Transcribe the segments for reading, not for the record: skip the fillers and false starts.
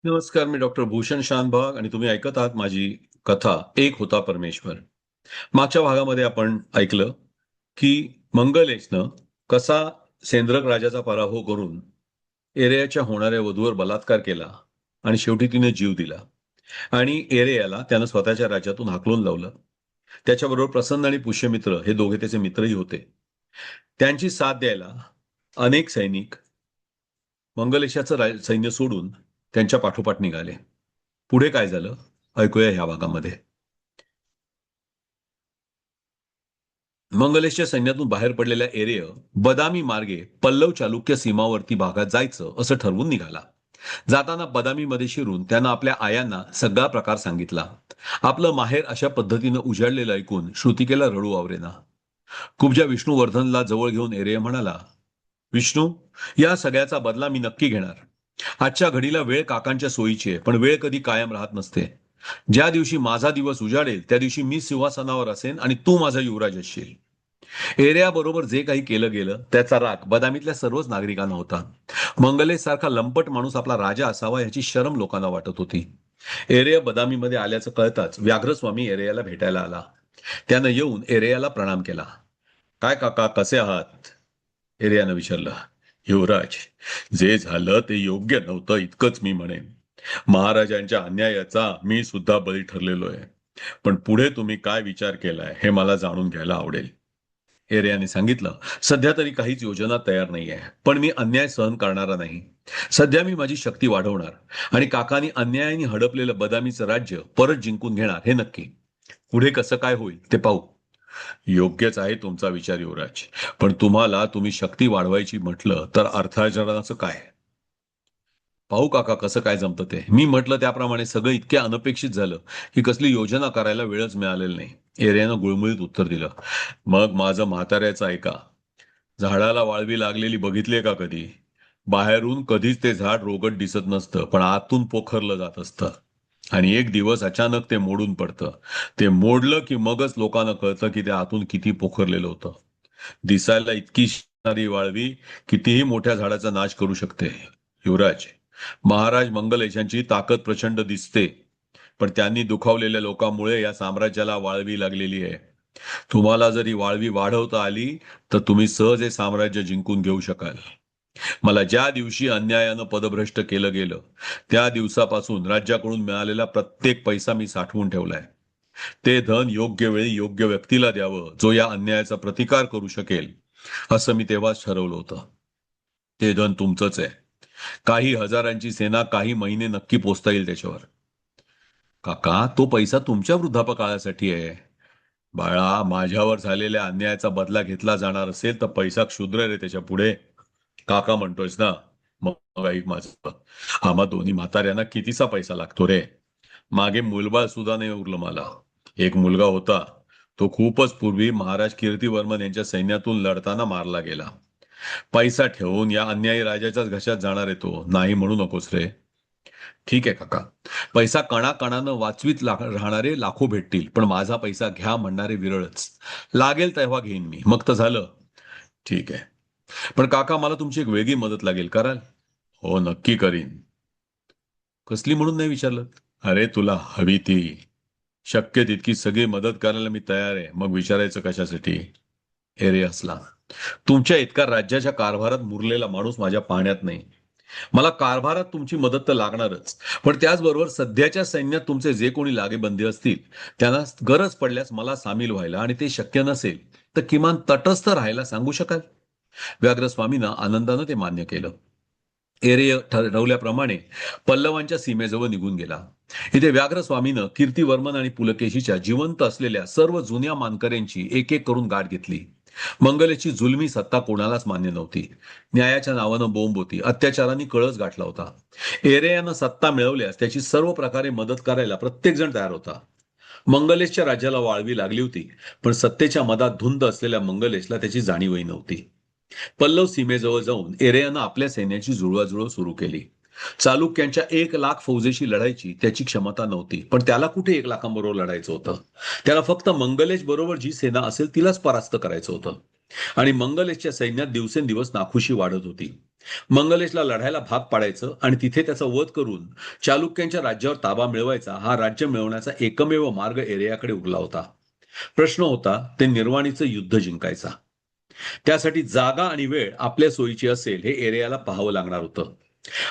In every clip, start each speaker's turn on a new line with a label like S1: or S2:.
S1: नमस्कार, मी डॉक्टर भूषण शानभाग आणि तुम्ही ऐकत आहात माझी कथा "एक होता परमेश्वर." मागच्या भागामध्ये आपण ऐकलं, की मंगलेशनं कसा सेंद्रक राजाचा पराभव करून एरेयाच्या होणाऱ्या वधूवर बलात्कार केला आणि शेवटी तिने जीव दिला आणि एरेयाला त्यानं स्वतःच्या राज्यातून हाकलून लावलं. त्याच्याबरोबर प्रसन्न आणि पुष्यमित्र हे दोघे त्याचे मित्रही होते. त्यांची साथ द्यायला अनेक सैनिक मंगलेशाचं सैन्य सोडून त्यांच्या पाठोपाठ निघाले. पुढे काय झालं ऐकूया ह्या भागामध्ये. मंगलेशच्या सैन्यातून बाहेर पडलेल्या एरेय बदामी मार्गे पल्लव चालुक्य सीमावर्ती भागात जायचं असं ठरवून निघाला. जाताना बदामीमध्ये शिरून त्यानं आपल्या आयांना सगळा प्रकार सांगितला. आपलं माहेर अशा पद्धतीनं उजाडलेलं ऐकून श्रुतिकेला रडू आवरेना. कुब्जा विष्णुवर्धनला जवळ घेऊन एरेय म्हणाला, विष्णू, या सगळ्याचा बदला मी नक्की घेणार. आजच्या घडीला वेळ काकांच्या सोयीची आहे, पण वेळ कधी कायम राहत नसते. ज्या दिवशी माझा दिवस उजाडेल त्या दिवशी मी सिंहासनावर असेन आणि तू माझा युवराज असशील. एरियाबरोबर जे काही केलं गेलं त्याचा राग बदामीतल्या सर्वच नागरिकांना होता. मंगलेश सारखा लंपट माणूस आपला राजा असावा याची शरम लोकांना वाटत होती. एरिया बदामीमध्ये आल्याचं कळताच व्याघ्रस्वामी एरियाला भेटायला आला. त्यानं येऊन एरियाला प्रणाम केला. काय काका, कसे आहात? एरियानं विचारलं. युवराज, जे झालं ते योग्य नव्हतं इतकंच मी म्हणेन. महाराजांच्या अन्यायाचा मी सुद्धा बळी ठरलेलो आहे. पण पुढे तुम्ही काय विचार केलाय हे मला जाणून घ्यायला आवडेल. एरियाने सांगितलं, सध्या तरी काहीच योजना तयार नाहीये, पण मी अन्याय सहन करणारा नाही. सध्या मी माझी शक्ती वाढवणार आणि काकांनी अन्यायाने हडपलेलं बदामीचं राज्य परत जिंकून घेणार हे नक्की. पुढे कसं काय होईल ते पाहू. योग्यच आहे तुमचा विचार युवराज, पण तुम्ही शक्ती वाढवायची म्हटलं तर अर्थार्जनाचं काय? पाहू काका कसं काय जमतं ते. मी म्हटलं त्याप्रमाणे सगळं इतक्या अनपेक्षित झालं की कसली योजना करायला वेळच मिळालेला नाही. एरियानं गुळमुळीत उत्तर दिलं. मग माझं म्हाताऱ्याचं ऐका. झाडाला वाळवी लागलेली बघितलीये का कधी? बाहेरून कधीच ते झाड रोगट दिसत नसतं, पण आतून पोखरलं जात असतं. आणि एक दिवस अचानक ते मोडून पडतं. ते मोडलं की मगच लोकांना कळतं की ते आतून किती पोखरलेलं होतं. दिसायला इतकी शिकणारी वाळवी कितीही मोठ्या झाडाचा नाश करू शकते. युवराज, महाराज मंगलेशांची ताकद प्रचंड दिसते, पण त्यांनी दुखावलेल्या लोकांमुळे या साम्राज्याला वाळवी लागलेली आहे. तुम्हाला जर ही वाळवी वाढवता आली तर तुम्ही सहज हे साम्राज्य जिंकून घेऊ शकाल. मला ज्या दिवशी अन्यायानं पदभ्रष्ट केलं गेलं त्या दिवसापासून राज्याकडून मिळालेला प्रत्येक पैसा मी साठवून ठेवलाय. ते धन योग्य वेळी योग्य व्यक्तीला द्यावं जो या अन्यायाचा प्रतिकार करू शकेल, असं मी तेव्हाच ठरवलं होतं. ते धन तुमचंच आहे. काही हजारांची सेना काही महिने नक्की पोचता येईल त्याच्यावर. काका, तो पैसा तुमच्या वृद्धापकाळासाठी आहे. बाळा, माझ्यावर झालेल्या अन्यायाचा बदला घेतला जाणार असेल तर पैसा क्षुद्र रे त्याच्या पुढे. काका म्हणतोयस ना? मग ऐक माझं. आम्हा दोन्ही म्हाताऱ्यांना कितीचा पैसा लागतो रे? मागे मुलबाळ सुद्धा नाही उरलं मला. एक मुलगा होता. तो खूपच पूर्वी महाराज कीर्तिवर्मन यांच्या सैन्यातून लढताना मारला गेला. पैसा ठेवून या अन्यायी राजाच्याच घशात जाणार आहे तो. नाही म्हणू नकोस रे. ठीक आहे काका. पैसा कणाकणानं वाचवीत राहणारे लाखो भेटतील, पण माझा पैसा घ्या म्हणणारे विरळच. लागेल तेव्हा घेईन मी. मग तर झालं. ठीक आहे. पण काका, मला तुमची एक वेगळी मदत लागेल, कराल? हो, नक्की करीन. कसली म्हणून नाही विचारलं? अरे, तुला हवी ती. शक्य तितकी सगळी मदत करायला मी तयार आहे. मग विचारायचं कशासाठी? एरे हसला. तुमच्या इतका राज्याच्या कारभारात मुरलेला माणूस माझ्या पाहण्यात नाही. मला कारभारात तुमची मदत तर लागणारच, पण त्याचबरोबर सध्याच्या सैन्यात तुमचे जे कोणी लागेबंदी असतील त्यांना गरज पडल्यास मला सामील व्हायला आणि ते शक्य नसेल तर किमान तटस्थ राहायला सांगू शकाल. व्याघ्रस्वामीनं आनंदानं ते मान्य केलं. एरेय ठरवल्याप्रमाणे पल्लवांच्या सीमेजवळ निघून गेला. इथे व्याघ्रस्वामीनं कीर्तिवर्मन आणि पुलकेशीच्या जिवंत असलेल्या सर्व जुन्या मानकऱ्यांची एक एक करून गाठ घेतली. मंगलेची जुलमी सत्ता कोणालाच मान्य नव्हती. न्यायाच्या नावानं बोंब होती. अत्याचारांनी कळस गाठला होता. एरेयानं सत्ता मिळवल्यास त्याची सर्व प्रकारे मदत करायला प्रत्येक जण तयार होता. मंगलेशच्या राज्याला वाळवी लागली होती, पण सत्तेच्या मदात धुंद असलेल्या मंगलेशला त्याची जाणीवही नव्हती. पल्लव सीमेजवळ जाऊन एरेयानं आपल्या सैन्याची जुळवाजुळव सुरू केली. चालुक्यांच्या 1,00,000 फौजेशी लढायची त्याची क्षमता नव्हती, पण त्याला कुठे 1,00,000बरोबर लढायचं होतं. त्याला फक्त मंगलेश बरोबर जी सेना असेल तिलाच परास्त करायचं होतं. आणि मंगलेशच्या सैन्यात दिवसेंदिवस नाखुशी वाढत होती. मंगलेशला लढायला भाग पाडायचं आणि तिथे त्याचा वध करून चालुक्यांच्या राज्यावर ताबा मिळवायचा हा राज्य मिळवण्याचा एकमेव मार्ग एरियाकडे उरला होता. प्रश्न होता ते निर्वाणीचं युद्ध जिंकायचा. त्यासाठी जागा आणि वेळ आपल्या सोयीची असेल हे एरियाला पाहावं लागणार होतं.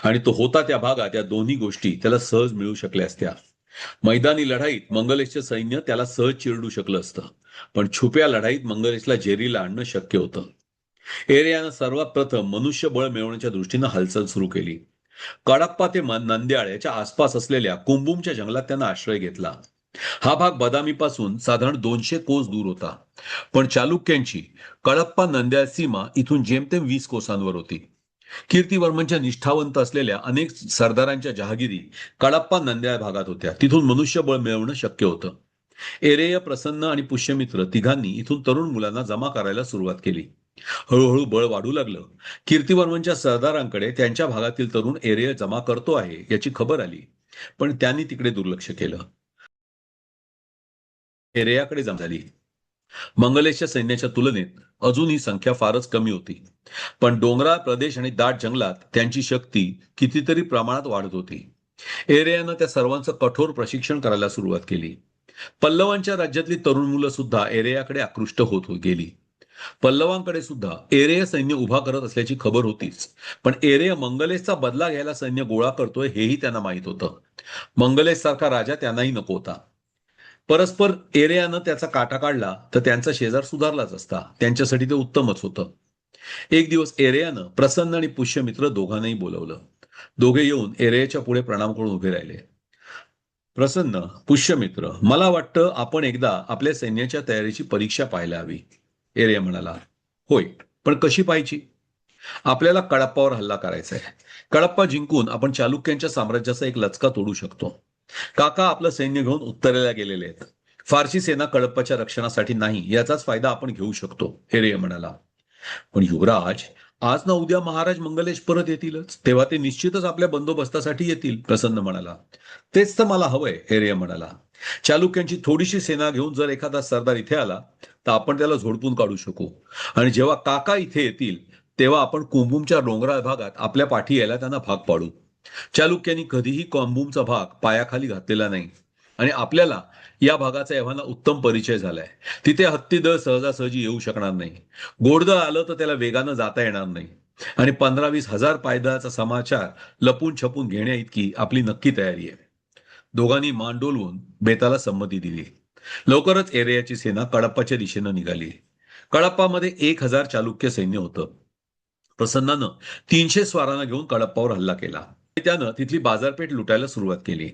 S1: आणि तो होता त्या भागात या दोन्ही गोष्टी त्याला सहज मिळू शकल्या असत्या. मैदानी लढाईत मंगलेशचे सैन्य त्याला सहज चिरडू शकलं असतं, पण छुप्या लढाईत मंगलेशला जेरीला आणणं शक्य होतं. एरियानं सर्वात प्रथम मनुष्यबळ मिळवण्याच्या दृष्टीनं हालचाल सुरू केली. कडप्पा ते नंद्याळ याच्या आसपास असलेल्या कुंभूमच्या जंगलात त्यानं आश्रय घेतला. हा भाग बदामीपासून साधारण 200 कोस दूर होता, पण चालुक्यांची कडप्पा नंद्याळ सीमा इथून जेमतेम 20 कोसांवर होती. कीर्तिवर्मनच्या निष्ठावंत असलेल्या अनेक सरदारांच्या जहागिरी कडप्पा नंद्याळ भागात होत्या. तिथून मनुष्यबळ मिळवणं शक्य होतं. एरेय, प्रसन्न आणि पुष्यमित्र तिघांनी इथून तरुण मुलांना जमा करायला सुरुवात केली. हळूहळू बळ वाढू लागलं. कीर्तिवर्मनच्या सरदारांकडे त्यांच्या भागातील तरुण एरेय जमा करतो आहे याची खबर आली, पण त्यांनी तिकडे दुर्लक्ष केलं. एरेयाकडे जमा झाली. मंगलेशच्या सैन्याच्या तुलनेत अजून ही संख्या फारच कमी होती, पण डोंगराळ प्रदेश आणि दाट जंगलात त्यांची शक्ती कितीतरी प्रमाणात वाढत होती. एरेयानं त्या सर्वांचं कठोर प्रशिक्षण करायला सुरुवात केली. पल्लवांच्या राज्यातली तरुण मुलं सुद्धा एरेयाकडे आकृष्ट होत गेली. पल्लवांकडे सुद्धा एरेय सैन्य उभा करत असल्याची खबर होतीच, पण एरेय मंगलेशचा बदला घ्यायला सैन्य गोळा करतोय हेही त्यांना माहित होतं. मंगलेश सारखा राजा त्यांनाही नको होता. परस्पर एरेयानं त्याचा काटा काढला तर त्यांचा शेजार सुधारलाच असता. त्यांच्यासाठी ते उत्तमच होतं. एक दिवस एरेयानं प्रसन्न आणि पुष्यमित्र दोघांनाही बोलवलं. दोघे येऊन एरेयाच्या पुढे प्रणाम करून उभे राहिले. प्रसन्न, पुष्यमित्र, मला वाटतं आपण एकदा आपल्या सैन्याच्या तयारीची परीक्षा पाहायला हवी. एरेया म्हणाला. होय, पण कशी पाहिजे? आपल्याला कडप्पावर हल्ला करायचा आहे. कडप्पा जिंकून आपण चालुक्यांच्या साम्राज्याचा एक लचका तोडू शकतो. काका आपलं सैन्य घेऊन उत्तरेला गेलेले आहेत. फारशी सेना कडप्पाच्या रक्षणासाठी नाही, याचाच फायदा आपण घेऊ शकतो, एरेय म्हणाला. पण युवराज, आज ना उद्या महाराज मंगलेश परत येतीलच, तेव्हा ते निश्चितच आपल्या बंदोबस्तासाठी येतील, प्रसन्न म्हणाला. तेच तर मला हवंय, एरेय म्हणाला. चालुक्यांची थोडीशी सेना घेऊन जर एखादा सरदार इथे आला तर आपण त्याला झोडपून काढू शकू. आणि जेव्हा काका इथे येतील तेव्हा आपण कुंभूमच्या डोंगराळ भागात आपल्या पाठी यायला त्यांना भाग पाडू. चालुक्यांनी कधीही कुंभूमचा भाग पायाखाली घातलेला नाही आणि आपल्याला या भागाचा एव्हाना उत्तम परिचय झालाय. तिथे हत्तीदळ सहजासहजी येऊ शकणार नाही. घोडदळ आलं तर त्याला वेगानं जाता येणार नाही. आणि 15-20 हजार पायदळाचा समाचार लपून छपून घेण्या इतकी आपली नक्की तयारी आहे. दोघांनी मान डोलवून बेताला संमती दिली. लवकरच एरेयाची सेना कडप्पाच्या दिशेनं निघाली. कडप्पामध्ये 1000 चालुक्य सैन्य होतं. प्रसन्नानं 300 स्वारांना घेऊन कडप्पावर हल्ला केला. त्यानं तिथली बाजारपेठ लुटायला सुरुवात केली.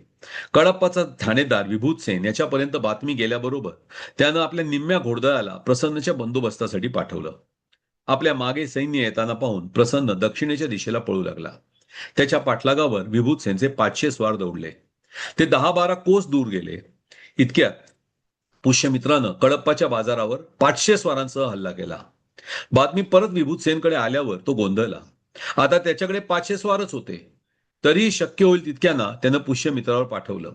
S1: कडप्पाचा ठाणेदार विभूतसेन याच्यापर्यंत बातमी गेल्याबरोबर त्यानं आपल्या निम्म्या घोडदळाला प्रसन्नच्या बंदोबस्तासाठी पाठवलं. आपल्या मागे सैन्य येताना पाहून प्रसन्न दक्षिणेच्या दिशेला पळू लागला. त्याच्या पाठलागावर विभूतसेनचे 500 स्वार दौडले. ते 10-12 कोस दूर गेले. इतक्यात पुष्यमित्रानं कडप्पाच्या बाजारावर 500 स्वारांसह हल्ला केला. बातमी परत विभूतसेनकडे आल्यावर तो गोंधळला. आता त्याच्याकडे 500 स्वारच होते. तरीही शक्य होईल तितक्यांना त्यानं पुष्यमित्रावर पाठवलं.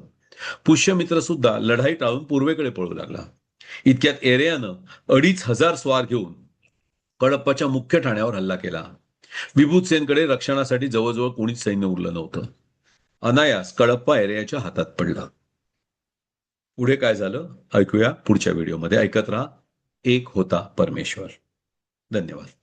S1: पुष्यमित्र सुद्धा लढाई टाळून पूर्वेकडे पळू लागला. इतक्यात एरेयानं 2500 स्वार घेऊन कडप्पाच्या मुख्य ठाण्यावर हल्ला केला. विभूतसेनकडे रक्षणासाठी जवळजवळ कोणीच सैन्य उरलं नव्हतं. अनायास कडप्पा एरेयाच्या हातात पडला. पुढे काय झालं ऐकूया पुढच्या व्हिडिओमध्ये. ऐकत राहा. एक होता परमेश्वर. धन्यवाद.